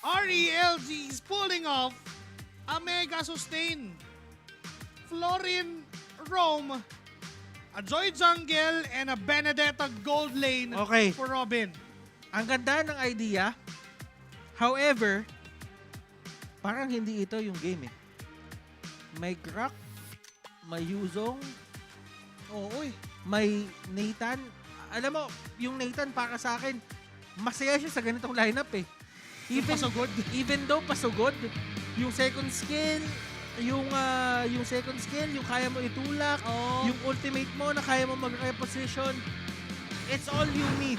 RELG is pulling off a mega sustain. Florin Rome, a Joy Jungle, and a Benedetta Gold Lane Okay. for Robin. Ang ganda ng idea. However, parang hindi ito yung game eh. May Grak, may Yuzong, Oo, may Nathan. Alam mo, yung Nathan para sa akin, masaya siya sa ganitong lineup eh. pasugod. Even though pasugod, yung second skill, yung second skill, yung kaya mo itulak, Oo. yung ultimate mo na kaya mo mag-reposition, it's all you need.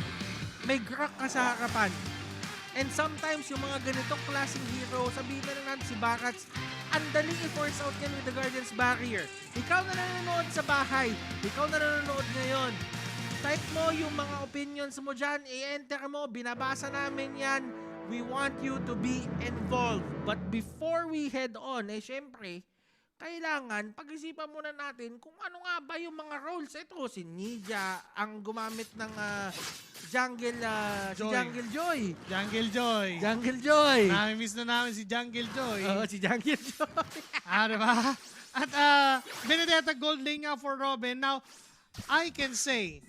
May Grak ka sa harapan. And sometimes, yung mga ganitong klaseng hero, sabihin na lang natin si Bakats, ang daling i-force out yan with the Guardian's Barrier. Ikaw na nanonood sa bahay, ikaw na nanonood ngayon, type mo yung mga opinions mo dyan, i-enter mo, binabasa namin yan. We want you to be involved. But before we head on, syempre, kailangan pag-isipan muna natin kung ano nga ba yung mga roles. Ito, si Nidia ang gumamit ng Jungle, si Joy. Jungle Joy. Jungle Joy. Jungle Joy. Nami-miss na namin si Jungle Joy. Oo, si Jungle Joy. Diba? At Benedetta Gold Lane nga for Robin. Now, I can say,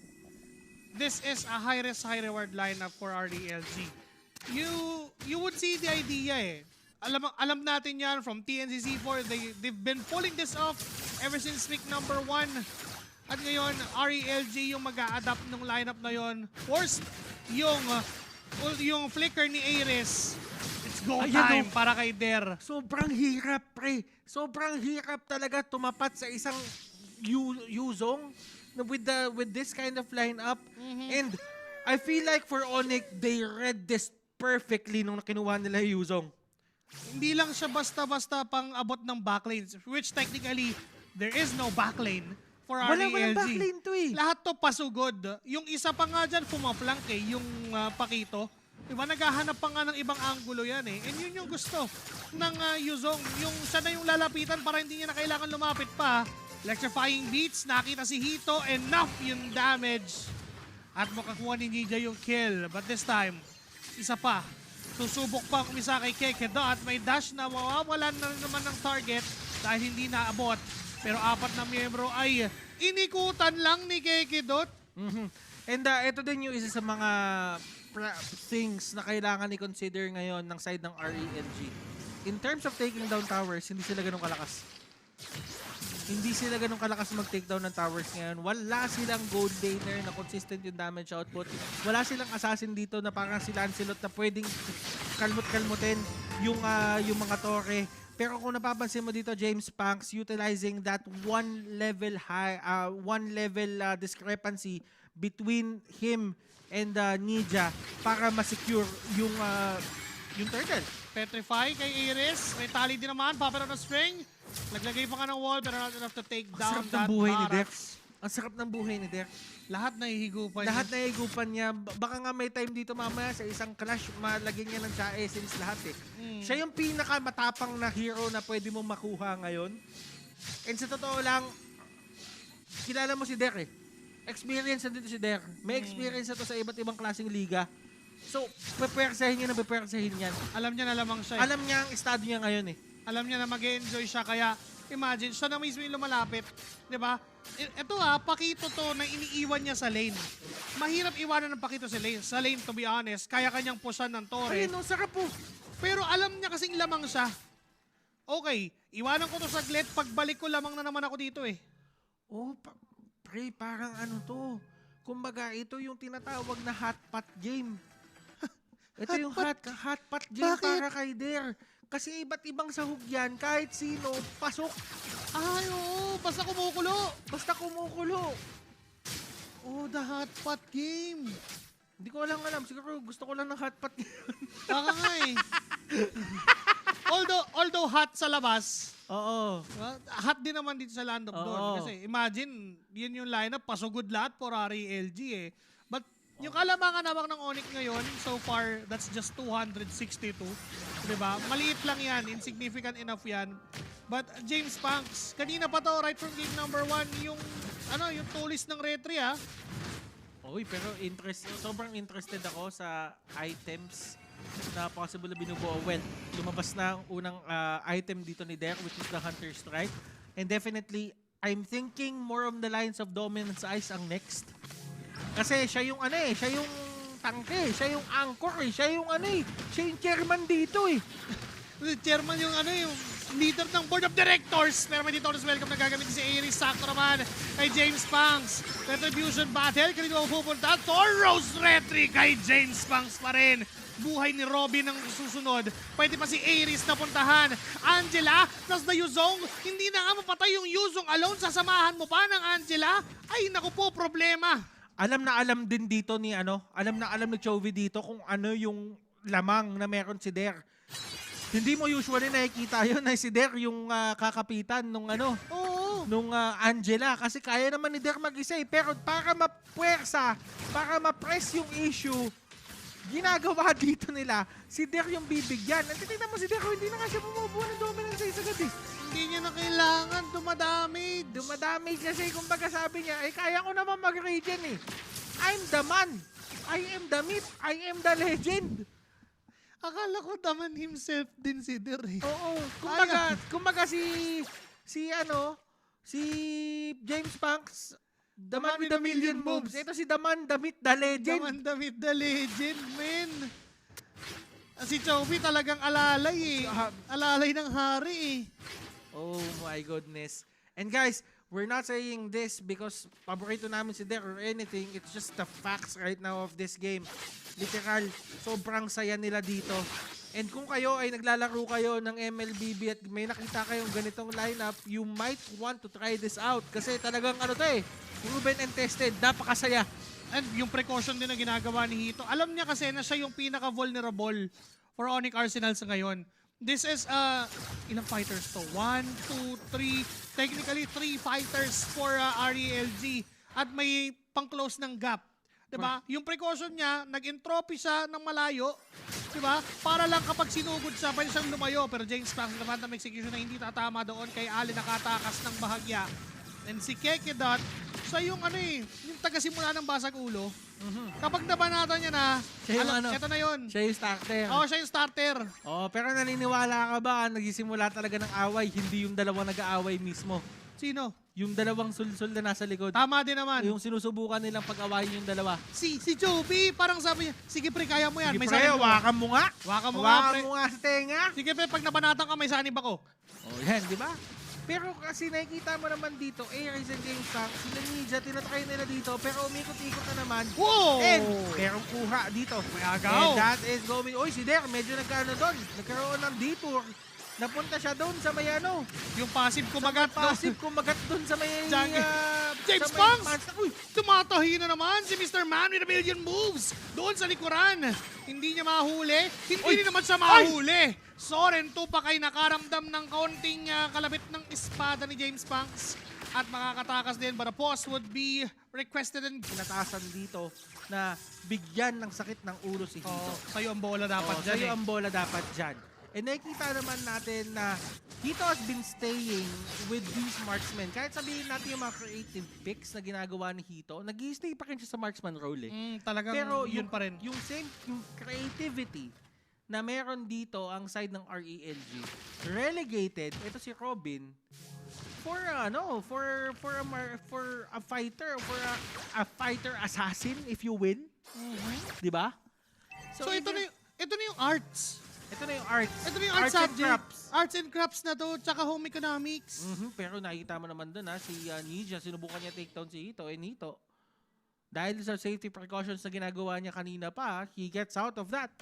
this is a high-risk, high-reward lineup for RDLG. You would see the idea eh. Alam natin yan from TNCC4. They've been pulling this off ever since week number 1. At ngayon, RELG yung mag-a-adapt ng lineup na yon. Forced yung flicker ni Ares. It's go Ayan, time oh. para kay Der. Sobrang hirap, pre. Sobrang hirap talaga tumapat sa isang Yuzong with this kind of lineup. And I feel like for Onyx, they read this perfectly nung kinuha nila yung Yuzong. Hindi lang siya basta-basta pang abot ng backlanes, which technically, there is no backlane for Walang RELG. backlane to eh. Lahat to pasugod. Yung isa pa nga dyan, pumaplank eh, yung Pakito. Diba, naghahanap pa nga ng ibang angulo yan eh. And yun yung gusto ng Yuzong. Yung siya na yung lalapitan para hindi niya na kailangan lumapit pa. Electrifying beats, nakita si Hito, enough yung damage. At makakuha ni Nidia yung kill. But this time, isa pa. Susubok pa ang umisa kay Kekedot. May dash na mawawalan na naman ng target dahil hindi naabot. Pero 4 na miyembro ay inikutan lang ni Kekedot. And ito din yung isa sa mga things na kailangan i-consider ngayon ng side ng RELG. In terms of taking down towers, hindi sila ganun kalakas. Hindi sila ganun kalakas mag-take down ng towers ngayon. Wala silang gold laner na consistent yung damage output. Wala silang assassin dito na parang si Lancelot na pwedeng kalmot-kalmutin yung mga torre. Pero kung napapansin mo dito, James Punks utilizing that one level discrepancy between him and Nidia para ma-secure yung turtle. Petrify kay Iris. May tali din naman. Papero na string. Naglagay pa nga ng wall pero not enough to take down that barracks. Ang sarap ng buhay ni Dex. Lahat nahihigupan Lahat na higupan niya. Baka nga may time dito mamaya sa isang clash, malagyan niya ng Cha Essence lahat eh. Siya yung pinakamatapang na hero na pwede mo makuha ngayon. And sa totoo lang, kilala mo si Dex eh. Experience na dito si Dex. May experience na to sa iba't ibang klaseng liga. So, pepersahin niya na pepersahin yan. Alam niya na lamang siya. Alam niya ang estado niya ngayon eh. Alam niya na mag-enjoy siya. Kaya, imagine, siya na mismo yung lumalapit. Diba? Ito Pakito to na iniiwan niya sa lane. Mahirap iwanan ng Pakito sa lane, to be honest. Kaya kanyang pushan ng Torre. Ayun, no, sarap po. Pero alam niya kasing lamang siya. Okay, iwanan ko to saglit. Pagbalik ko lamang na naman ako dito eh. Oh, pre, parang ano to. Kumbaga, ito yung tinatawag na hot pot game. Ito yung hot pot game. Bakit? Para kay Der. Kasi iba't ibang sahog yan, kahit sino, pasok. Ay, oo, basta kumukulo. Basta kumukulo. Oh, the hot pot game. Hindi ko alam. Siguro gusto ko lang ng hot pot game. Baka nga eh. although hot sa labas, Oo. hot din naman dito sa Land of Dawn. Oo. Kasi imagine, yun yung lineup, pasugod lahat for RELG eh. But yung kalamangan naman ng Onyx ngayon, so far, that's just 262. Diba? Maliit lang yan, insignificant enough yan. But James Punks, kanina pa to, right from game number 1, yung tulis ng Retri Uy, pero sobrang interested ako sa items na possible na binubuo. Well, lumabas na ang unang item dito ni Derek, which is the Hunter Strike. And definitely, I'm thinking more on the lines of Dominance Ice ang next. Kasi siya yung siya yung tangke, siya yung anchor siya yung siya yung chairman dito Chairman yung yung leader ng board of directors. Pero may dito welcome na gagamit si Aries. Sakto naman kay James Pangs. Retribution battle. Kanino pupunta? Toros retry kay James Pangs pa rin. Buhay ni Robin ang susunod. Pwede pa si Aries na puntahan. Angela, tas na Yuzong. Hindi na nga mapatay yung Yuzong alone. Sasamahan mo pa ng Angela? Ay, naku po, problema. Alam na alam din dito ni alam na alam ni Chovy dito kung ano yung lamang na meron si Der. Hindi mo usually nakikita yun na si Der yung kakapitan nung nung Angela kasi kaya naman ni Der mag-isa pero para mapuwersa, para ma-press yung issue, ginagawa dito nila, si Der yung bibigyan. At tingnan mo si Der, hindi na nga siya bumubuo ng dominance sa agad Hindi niya na kailangan dumadamage. Dumadamage kasi kumbaga sabi niya, kaya ko naman mag-regen I'm the man. I am the myth. I am the legend. Akala ko daman himself din si Der Oo. Kumbaga si James Panks, the man with a million moves. Ito si the man, the myth, the legend. Daman damit the legend, man. Si Chovy talagang alalay Alalay ng hari Oh my goodness. And guys, we're not saying this because paborito namin si Der or anything. It's just the facts right now of this game. Literal, sobrang saya nila dito. And kung kayo ay naglalaro kayo ng MLBB at may nakita kayong ganitong lineup, you might want to try this out. Kasi talagang proven and tested, napakasaya. And yung precaution din na ginagawa ni Hito, alam niya kasi na siya yung pinaka-vulnerable for Onyx Arsenal sa ngayon. This is, ilang fighters to? 1, 2, 3, technically 3 fighters for RELG. At may pang-close ng gap. Diba? Yung precaution niya, nag-entropy siya ng malayo. Diba? Para lang kapag sinugod siya, pwede siyang lumayo. Pero James Pangs naman ng execution na hindi tatama doon kay Ali nakatakas ng bahagya. And si Kekedot, siya yung yung taga-simula ng basag ulo. Kapag nabanatan niya na, Siya yung eto na yun. Siya yung starter. Oo, siya yung starter. Pero naniniwala ka ba nagsisimula talaga ng away, hindi yung dalawang nag-aaway mismo? Sino? Yung dalawang sul-sul na nasa likod. Tama din naman. Yung sinusubukan nilang pag-awayin yung dalawa. Si Chovy, parang sabi niya, sige pre, kaya mo yan. Sige May pre, sanib ako. hawakan mo nga. Hawakan mo nga, pre. Hawakan mo nga sa tenga. Sige pre, pag nabanatan ka, may sanib ako. Yan, di ba? Pero kasi nakikita mo naman dito, Aries and James Pangs, sila Ninja, tinatry nila dito, pero umikot-ikot na naman. Wow! And merong kuha dito. May agaw. And that is going, si Der, medyo doon. Nagkaroon ng detour. Napunta siya doon sa may Yung passive kumagat. passive kumagat doon sa may James sa may Pangs! Uy, Tumatahi na naman si Mr. Man with a million moves. Doon sa likuran. Hindi niya mahuli. Hindi rin naman siya mahuli. Soren Tupak ay nakaramdam ng kaunting kalabit ng espada ni James Pangs. At makakatakas din, but a pause would be requested and pinatasan dito na bigyan ng sakit ng ulo si Hito. Sa'yo ang bola dapat dyan Sa'yo ang bola dapat dyan. And nakikita naman natin na Hito has been staying with these marksmen. Kahit sabihin natin yung mga creative picks na ginagawa ni Hito, nag-i-stay pa rin siya sa marksman role Talagang Pero yun pa rin. Yung creativity na meron dito ang side ng RELG, relegated, ito si Robin, for a fighter, a fighter assassin, if you will. Di ba? So ito na yung arts. Ito na yung arts. Ito na yung arts and subject. crafts. Arts and crafts na to, tsaka home economics. Pero nakikita mo naman doon si Ninja, sinubukan niya take down si Hito. Hito, dahil sa safety precautions na ginagawa niya kanina pa, he gets out of that.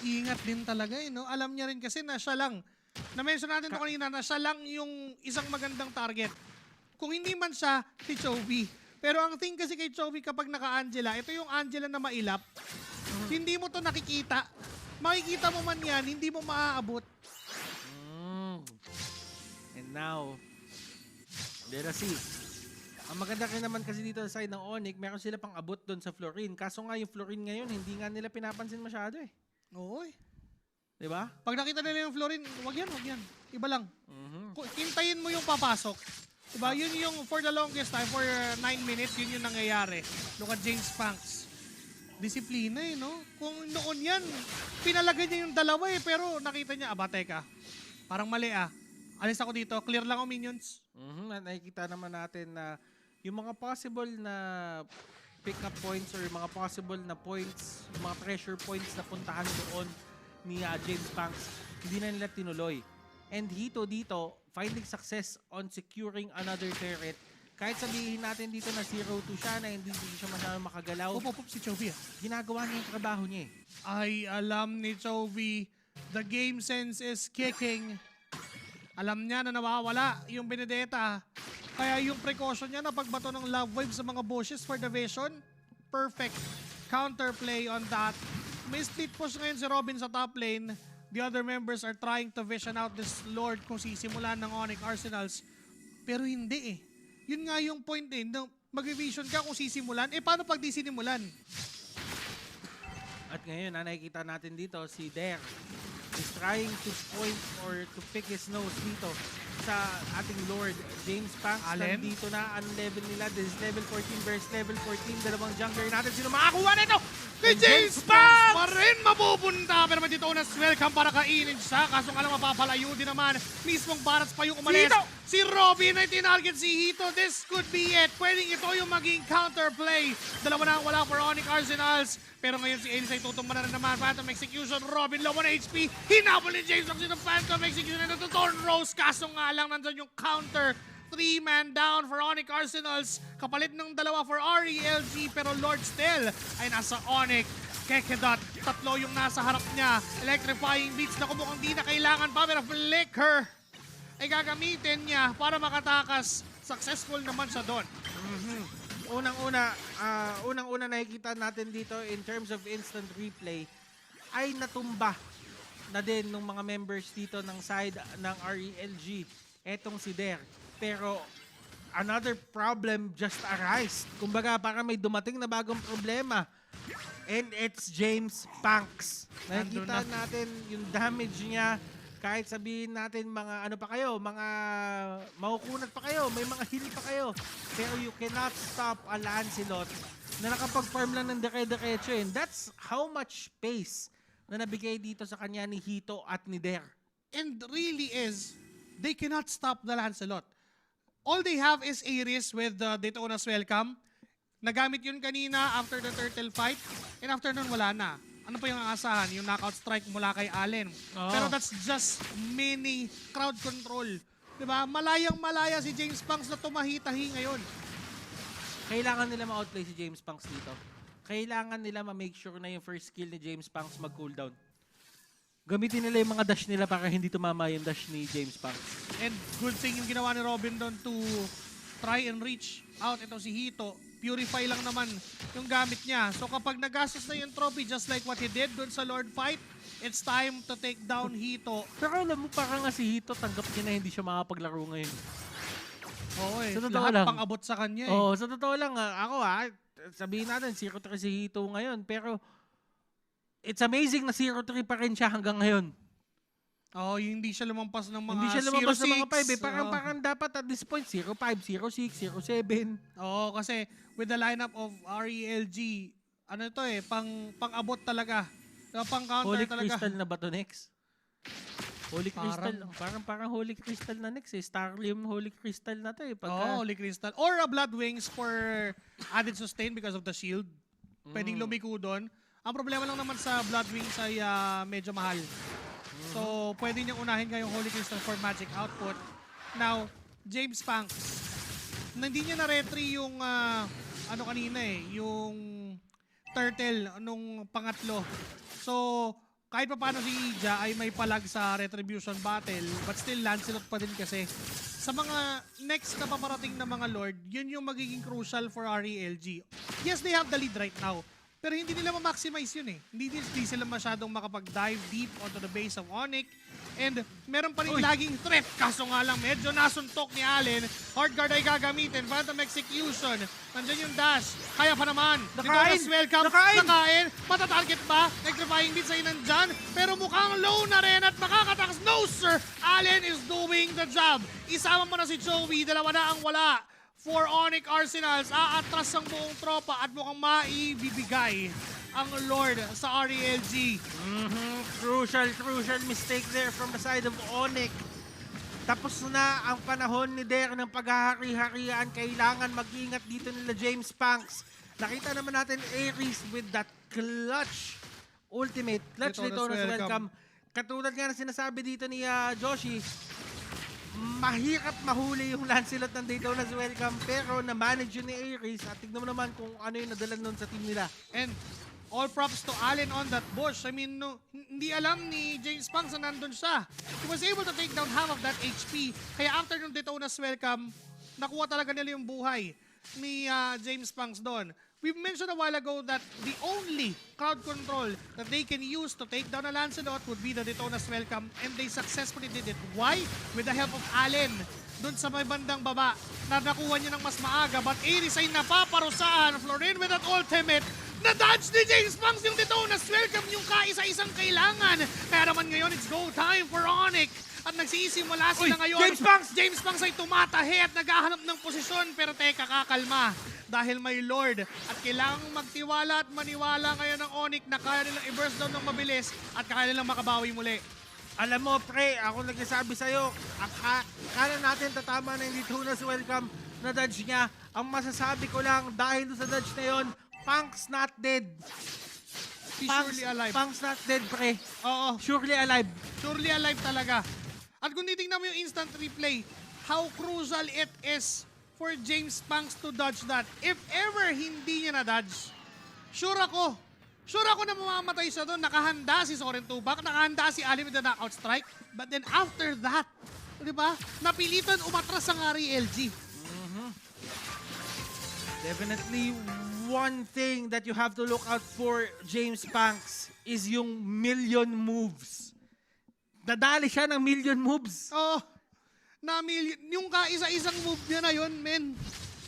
Ingat din talaga no? Alam niya rin kasi na siya lang. Na-mention natin to kanina na siya lang yung isang magandang target. Kung hindi man siya, si Chovy. Pero ang thing kasi kay Chovy kapag naka-Angela, ito yung Angela na mailap. Hindi mo to nakikita. Makikita mo man yan, hindi mo maaabot. And now, let us see. Ang maganda rin naman kasi dito sa side ng Onyx, meron sila pang abot doon sa Florin. Kaso nga yung Florin ngayon, hindi nga nila pinapansin masyado Oo Diba? Pag nakita nila yung Florin, wag yan. Iba lang. Hintayin mo yung papasok. Diba? Yun yung for the longest time, for 9 minutes, yun yung nangyayari. Look at James Panks. Disiplina no? Kung noon yan, pinalagay niya yung dalawa pero nakita niya, teka, parang mali Alis ako dito, clear lang ako minions. Nakikita naman natin na yung mga possible na pick-up points or mga possible na points, mga pressure points na puntahan doon ni James Panks, hindi na nila tinuloy. And Hito dito, finding success on securing another turret. Kahit sabihin natin dito na 0-2 siya, na hindi siya masyadong makagalaw, Si Chovy ginagawa niya yung trabaho niya Ay, alam ni Chovy, the game sense is kicking. Alam niya na nawawala yung Benedetta. Kaya yung precaution niya na pagbato ng love wave sa mga bushes for the vision, perfect counterplay on that. May split push ngayon si Robin sa top lane. The other members are trying to vision out this Lord kung sisimulan ng Onyx Arsenals. Pero hindi Yun nga yung point mag-vision ka kung sisimulan. Paano pag di sinimulan? At ngayon, nakikita natin dito si Der is trying to point or to pick his nose dito sa ating Lord James Panks. Allen? Dito na ang level nila. This is level 14 versus level 14. Dalawang jungler natin. Sino makakuha nito? Si James Panks pa rin mapupunta. Pero dito unas welcome para kainin siya. Kaso nga lang mapapalayo din naman. Mismong Barats pa yung umalis. Hito! Si Robin ay tinarget si Hito. This could be it. Pwedeng ito yung maging counterplay. Dalawa na ang wala for Onyx Arsenals. Pero ngayon si Elise ay tutumba na rin naman. Phantom Execution. Robin low on HP. Hinabol ni James Panks ng Phantom Execution. Ito Torn Rose. Kaso nga lang nandun yung counter. 3-man down for Onyx Arsenals. Kapalit ng dalawa for RELG. Pero Lord still ay nasa Onyx. Kekedot, tatlo yung nasa harap niya. Electrifying beats na kumukhang di na kailangan pa. Pero Flicker ay gagamitin niya para makatakas. Successful naman siya doon. Unang-una nakikita natin dito in terms of instant replay ay natumba na din ng mga members dito ng side ng RELG. Etong si Der. Pero another problem just arise. Kumbaga parang may dumating na bagong problema. And it's James Panks. Nakikita natin yung damage niya. Kahit sabihin natin mga ano pa kayo, mga makukunat pa kayo, may mga heal pa kayo. Pero you cannot stop a Lancelot na nakapag-farm lang ng dere-derecho. And that's how much space na nabigay dito sa kanya ni Hito at ni Der. And really is, they cannot stop the Lancelot. All they have is Ares with Daytona's Welcome. Nagamit yun kanina after the turtle fight. And after nun, wala na. Ano pa yung aasahan? Yung knockout strike mula kay Allen. Oh. Pero that's just mini crowd control. Diba? Malayang-malaya si James Panks na tumahi-tahi ngayon. Kailangan nila ma-outplay si James Panks dito. Kailangan nila ma-make sure na yung first skill ni James Panks mag-cooldown. Gamitin nila yung mga dash nila para hindi tumama yung dash ni James Panks. And good thing yung ginawa ni Robin doon to try and reach out. Ito si Hito. Purify lang naman yung gamit niya. So kapag nagastos na yung trophy, just like what he did doon sa Lord fight, it's time to take down Hito. Pero alam mo, parang nga si Hito, tanggap niya na hindi siya makapaglaro ngayon. Oo Sa totoo lahat lang. pang abot sa kanya Oo, sa totoo lang, ako sabihin natin, 0-3 si Hito ngayon. Pero it's amazing na 0-3 pa rin siya hanggang ngayon. Oo, hindi siya lumampas ng mga 0-6. Hindi siya lumabas ng mga 5 Parang dapat at this point, 0-5, 0-6, 0-7. Oo, kasi with the lineup of RELG, ano ito pang-abot talaga. Pang counter Holy talaga. Crystal na ba to next? Holy Crystal. Parang Holy Crystal na next Starlium Holy Crystal na to Oo, Holy Crystal. Or a Blood Wings for added sustain because of the shield. Pwedeng lumiko doon. Ang problema lang naman sa Blood Wings ay medyo mahal. So, pwede niyang unahin kayong Holy Crystal for magic output. Now, James Panks, hindi niya na-retry yung kanina yung turtle nung pangatlo. So, kahit pa paano si Ija ay may palag sa Retribution Battle, but still Lancelot pa din kasi. Sa mga next na paparating na mga Lord, yun yung magiging crucial for RELG. Yes, they have the lead right now. Pero hindi nila ma-maximize yun eh. Hindi sila masyadong makapag-dive deep onto the base of Onyx. And meron pa rin laging threat. Kaso nga lang, medyo nasuntok ni Allen. Hard guard ay gagamitin. Phantom Execution. Nandyan yung dash. Kaya pa naman. Nakain! Welcome. Nakain. Matatarget ba? Electrifying Beats ay nandyan. Pero mukhang low na rin at makakatakas. No sir! Allen is doing the job. Isama mo na si Joey. Dalawa na ang wala. For Onyx Arsenals, aatras ang buong tropa at mukhang maibibigay ang Lord sa RELG. Crucial mistake there from the side of Onyx. Tapos na ang panahon ni Der ng paghahari-harian. Kailangan mag-ingat dito nila James Panks. Nakita naman natin Aries with that clutch ultimate. Clutch Daytona's welcome. Katulad nga na sinasabi dito ni Joshi, mahirap mahuli yung Lancelot ng Daytona's welcome, pero na-manage yun ni Aries at tignan mo naman kung ano yung nadala nun sa team nila. And all props to Allen on that bush. I mean, no, hindi alam ni James Panks na nandun siya. He was able to take down half of that HP. Kaya after nung Daytona's welcome, nakuha talaga nila yung buhay ni James Panks doon. We mentioned a while ago that the only crowd control that they can use to take down a Lancelot would be the Daytona's welcome, and they successfully did it. Why? With the help of Allen. Doon sa may bandang baba, na nakuha niya ng mas maaga, but Aries ay napaparusahan. Florin with that ultimate. Na-dodge ni James Panks yung Daytona's welcome, yung kaisa-isang kailangan. Kaya naman ngayon, it's go time for Onyx. At nagsisimula sila ngayon. James Panks ay tumatahi at naghahanap ng posisyon. Pero teka, kakalma. Dahil may Lord. At kailangang magtiwala at maniwala ngayon ng Onyx na kaya nilang i-burst down ng mabilis at kaya nilang makabawi muli. Alam mo, pre, ako nagsasabi sa'yo, akala natin tatama na yung Daytona's welcome na dodge niya. Ang masasabi ko lang, dahil sa dodge na yun, Punk's not dead. He's surely alive. Punk's not dead, pre. Oo. Surely alive. Surely alive talaga. At kung titingnan mo yung instant replay, how crucial it is for James Panks to dodge that. If ever hindi niya na-dodge, sure ako na mamamatay siya doon. Nakahanda si Soren Tubak, nakahanda si Ali with the knockout strike. But then after that, di ba, napilitan umatras ang RELG. Definitely one thing that you have to look out for James Panks is yung million moves. Dadali siya ng million moves. Oh, yung kaisa-isang move niya na yun, men.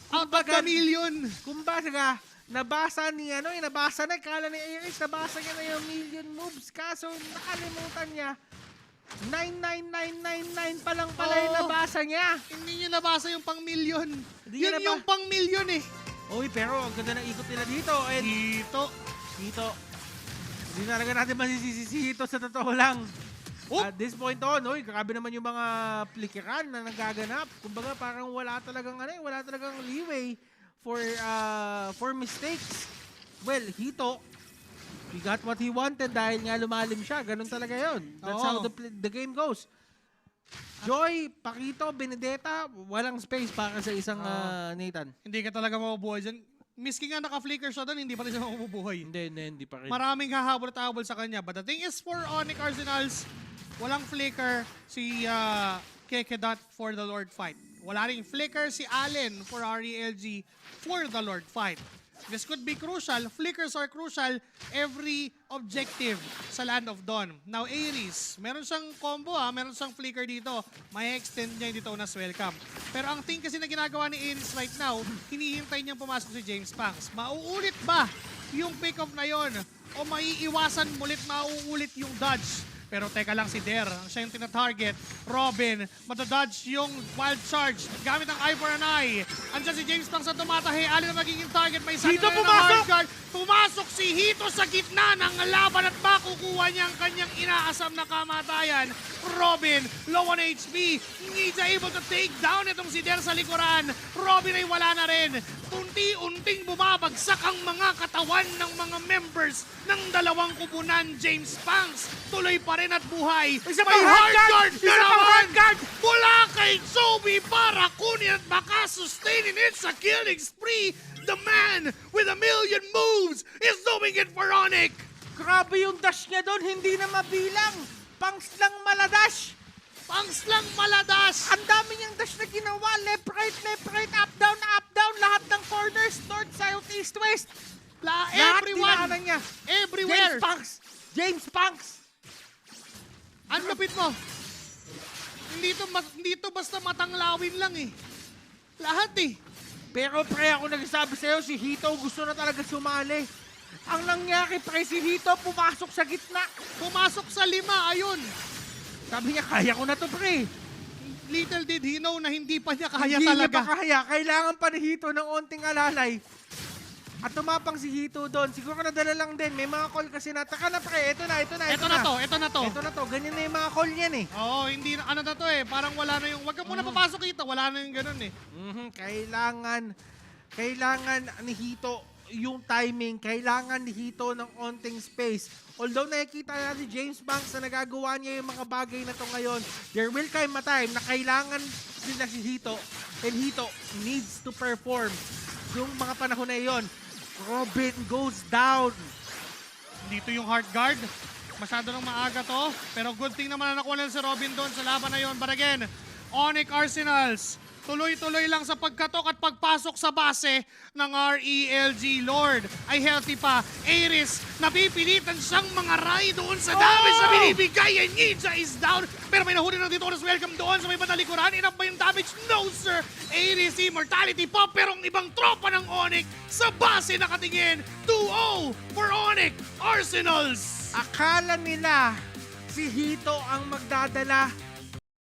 Out of the million. Kumbaga, nabasa na, kala ni Aries, nabasa niya na yung million moves. Kaso, nakalimutan niya, 99999 pa lang pala yung nabasa niya. Hindi niya nabasa yung pang-million. Hindi Yun yung pang-million eh. Uy, pero ang ganda ng ikot nila dito. Dito. Hindi talaga natin masisisi ito sa totoo lang. At this point on, grabe naman yung mga plikiran na nagaganap. Kumbaga parang wala talagang leeway for mistakes. Well, Hito, he got what he wanted dahil nga lumalim siya. Ganun talaga yun. That's how the game goes. Joy, Pakito, Benedetta, walang space para sa isang Nathan. Hindi ka talaga mabubuhay dyan. Miski nga naka-flicker siya doon, hindi pa rin siya mabubuhay. Hindi pa rin. Maraming hahabol at hahabol sa kanya. But the thing is, for Onyx Arsenals, walang flicker si Kekedot for the Lord fight. Wala ring flicker si Allen for RELG for the Lord fight. This could be crucial. Flickers are crucial every objective sa Land of Dawn. Now, Aries, meron siyang combo meron siyang flicker dito. May extend niya yung Daytona's welcome. Pero ang thing kasi na ginagawa ni Aries right now, hinihintay niyang pumasok si James Panks. Mauulit ba yung pick-off na yon? O maiiwasan mulit, mauulit yung dodge? Pero teka lang si Der, siya yung tina-target. Robin, matadodge yung wild charge gamit ang eye for an eye. Andiyan si James Panks na tumatahi. Ali na magiging target. May isa Hito na pumasok! guard. Pumasok si Hito sa gitna ng laban at makukuha niya ang kanyang inaasam na kamatayan. Robin, low on HP. Hindi siya able to take down itong si Der sa likuran. Robin ay wala na rin. Unti-unting bumabagsak ang mga katawan ng mga members ng dalawang kubunan. James Panks tuloy pa rin at buhay. May hard guard na naman mula kay Joby para kunin at makasustain. It's a killing spree. The man with a million moves is doing it for Onyx. Grabe yung dash niya doon, hindi na mabilang. Pangs lang maladash. Pangs lang maladas. Ang dami niyang dash na ginawa. Left, right, up, down, lahat ng corners, north, south, east, west. Lahat Everyone! dinaanan niya. Everywhere! James Punks! Ang lapit mo. Hindi to basta matanglawin lang eh. Lahat eh. Pero pre, ako nagsasabi sa'yo, si Hito gusto na talaga sumali. Ang nangyari pre, si Hito pumasok sa gitna. Pumasok sa 5, ayun. Sabi niya, kaya ko na to pre. Little did he know na hindi pa niya kaya Hindi talaga. niya pa kaya. Kailangan pa ni Hito ng onting alalay. At tumapang si Hito doon. Siguro nadala lang din. May mga call kasi na. Taka na pre, ito na. Ito na to. Ito na to. Ganyan na yung mga call yan eh. Oo, hindi na, ano na to eh. Parang wala na yung, wag ka muna papasok ito. Wala na yung ganun eh. Kailangan ni Hito yung timing. Kailangan ni Hito ng onting space. Although nakikita natin James Banks na nagagawa niya yung mga bagay na to ngayon, there will come a time na kailangan nila si Hito and Hito needs to perform. Yung mga panahon na yon, Robin goes down. Dito yung hard guard. Masyado nang maaga to. Pero good thing naman na nakuha nila si Robin doon sa laban na yon. But again, Onyx Arsenals, tuloy-tuloy lang sa pagkatok at pagpasok sa base ng RELG. Lord ay healthy pa. Aris, napipilitan siyang mangaray doon sa damage na binibigay. And Ninja is down. Pero may nahuli ng dito. Welcome doon sa may bandalikuran. Enough ba yung damage? No, sir. Aris, immortality pa. Pero ang ibang tropa ng Onyx sa base nakatingin. 2-0 for Onyx Arsenals. Akala nila si Hito ang magdadala